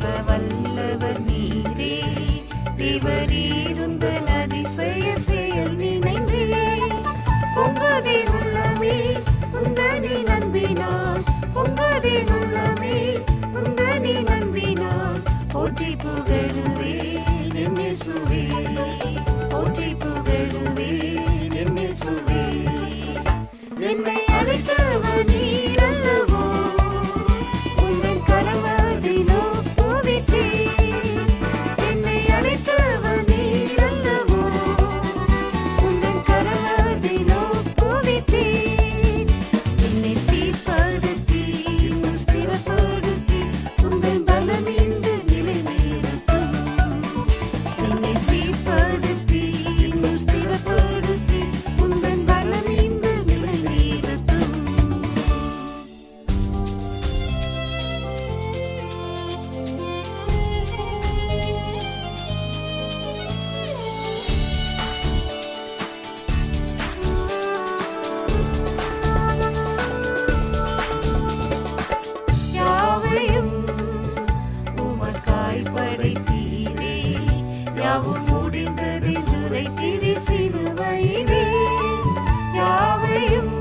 சர்வ வல்லவர் நீரே, தேவரீருந்தன் அதிசய செயல் நினைந்தே, பொங்கதே உள்ளமே உந்தனின் அன்பினால், பொங்கதே உள்ளமே உந்தனின் அன்பினால், போற்றி புகழுவேன் என் இயேசுவே, போற்றி புகழுவேன் என் இயேசுவே. என்னை அழைத்தவர் நீர் அல்லவோ, உந்தன் கரமதிலோ பூவித்தேன். என்னை அழைத்தவர் நீர் அல்லவோ, உந்தன் கரமதிலோ பூவித்தேன். என்னை சீர்படுத்தி இன்னும் ஸ்திரப்படுத்தி உந்தன் பலம் இன்று நிலைநிறுத்தும். என்னை சீர்படுத்தி இன்னும் ஸ்திரப்படுத்தி உந்தன் பலம் இன்று நிலைநிறுத்தும். யாவையும் உமக்காய் படைத்தீரே, யாவும் முடிந்ததென்று உரைத்தீரே சிலுவையிலே. யாவையும்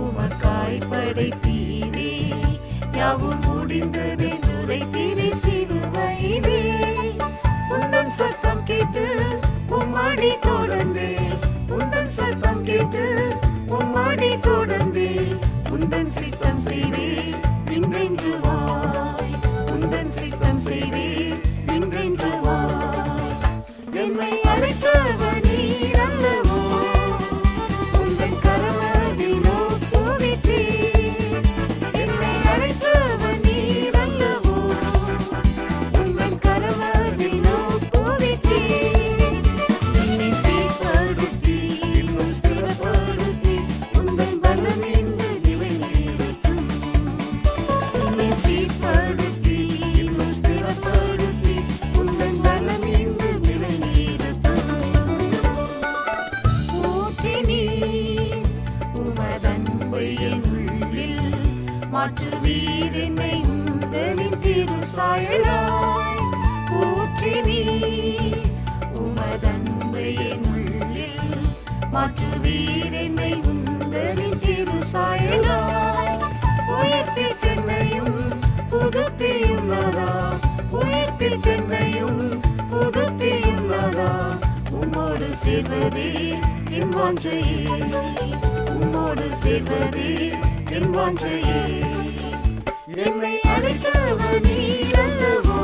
உமக்காய் படைத்தீரே, யாவும் முடிந்ததென்று உரைத்தீரே சிலுவையிலே. உந்தன் சத்தம் கேட்டு உம்மடி தொடர்ந்தே, உந்தன் சத்தம் கேட்டு உம்மடி தொடர்ந்தே, உந்தன் சித்தம் செய்வே நின்றென்று வாய், உந்தன் சித்தம் செய்வே நின்றென்று வாய். என்னை அழைத்தவர் நீர் அல்லவோ, உந்தன் கரமதிலோ பூவித்தேன். என்னை அழைத்தவர் நீர் அல்லவோ, உந்தன் கரமதிலோ பூவித்தேன். என்னை சீர்படுத்தி இன்னும் ஸ்திரப்படுத்தி உந்தன் பலம் இன்று நிலைநிறுத்தும். என்னை சீர்படுத்தி இன்னும் ஸ்திரப்படுத்தி உந்தன் பலம் இன்று நிலைநிறுத்தும். ஊற்றி நீர் உமதன்பை என் உள்ளில் மாற்றுவீர் என்னை உந்தனின் திருசாயலாய். ஊற்றி நீர் உமதன்பை என் உள்ளில் மாற்றுவீர் என்னை உந்தனின் திருசாயலாய். உயிர்ப்பித்தென்னையும் புதுப்பியும் நாதா, உயிர்ப்பித்தென்னையும் புதுப்பியும் நாதா, உம்மோடு சேர்வதே என் வாஞ்சையே, உம்மோடு சேர்வதே என் வாஞ்சையே. என்னை அழைத்தவர் நீர் அல்லவோ,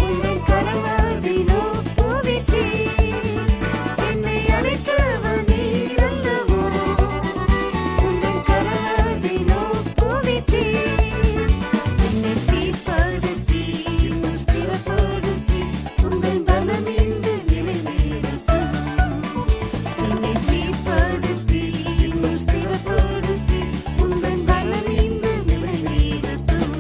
உந்தன் கரமதிலோ பூவித்தேன். என்னை அழைத்தவர் நீர் அல்லவோ, உந்தன் கரமதிலோ பூவித்தேன். என்னை சீர்படுத்தி இன்னும் ஸ்திரப்படுத்தி உந்தன் பலம் இன்று நிலைநிறுத்தும். என்னை சீர்படுத்தி இன்னும் ஸ்திரப்படுத்தி உந்தன் பலம் இன்று நிலைநிறுத்தும்.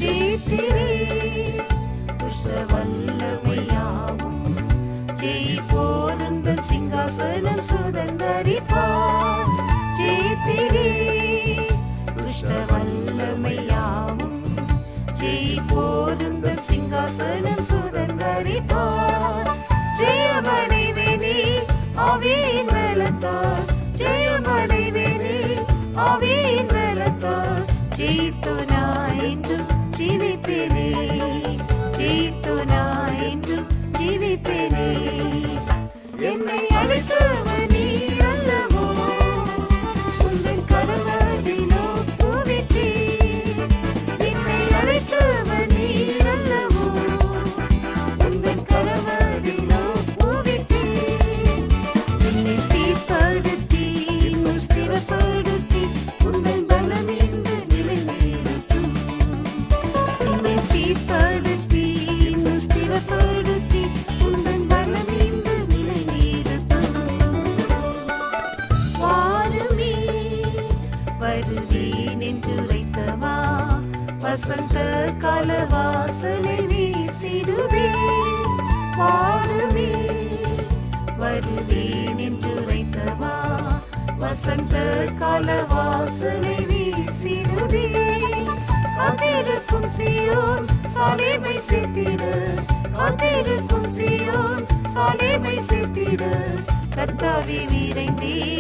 ஜெயித்திரே துஷ்ட வல்லமையாவும், ஜெயிப்போர் உந்தன் சிங்காசனம் சுதந்தரிப்பார். ஜெயித்திரே துஷ்ட வல்லமையாவும், ஜெயிப்போர் உந்தன் சிங்காசனம் சுதந்தரிப்பார். ஜெயமடைவேனே ஆவியின் பலத்தால், ஜெயமடைவேனே ஆவியின் பலத்தால், ஜெயித்து நான் என்றும் ஜீவிப்பேனே, ஜெயித்து நான் என்றும் ஜீவிப்பேனே. என்னை அழைத்தவர் நீர் அல்லவோ, உந்தன் கரமதிலோ பூவித்தேன். என்னை அழைத்தவர் நீர் அல்லவோ, உந்தன் கரமதிலோ பூவித்தேன். என்னை சீர்படுத்தி இன்னும் ஸ்திரப்படுத்தி உந்தன் பலம் இன்று நிலைநிறுத்தும். என்னை சீர்படுத்தி இன்னும் ஸ்திரப்படுத்தி உந்தன் பலம் இன்று நிலைநிறுத்தும். வருவேன் என்று உரைத்தவா, வசந்த கால வாசனை வீசிடுதே. வாருமே வருவேன் என்று உரைத்தவா, வசந்த கால வாசனை வீசிடுதே. காத்திருக்கும் சீயோன் சாலேமை சேர்த்திட, காத்திருக்கும் சீயோன் சாலேமை சேர்த்திட, கர்த்தாவே விரைந்தே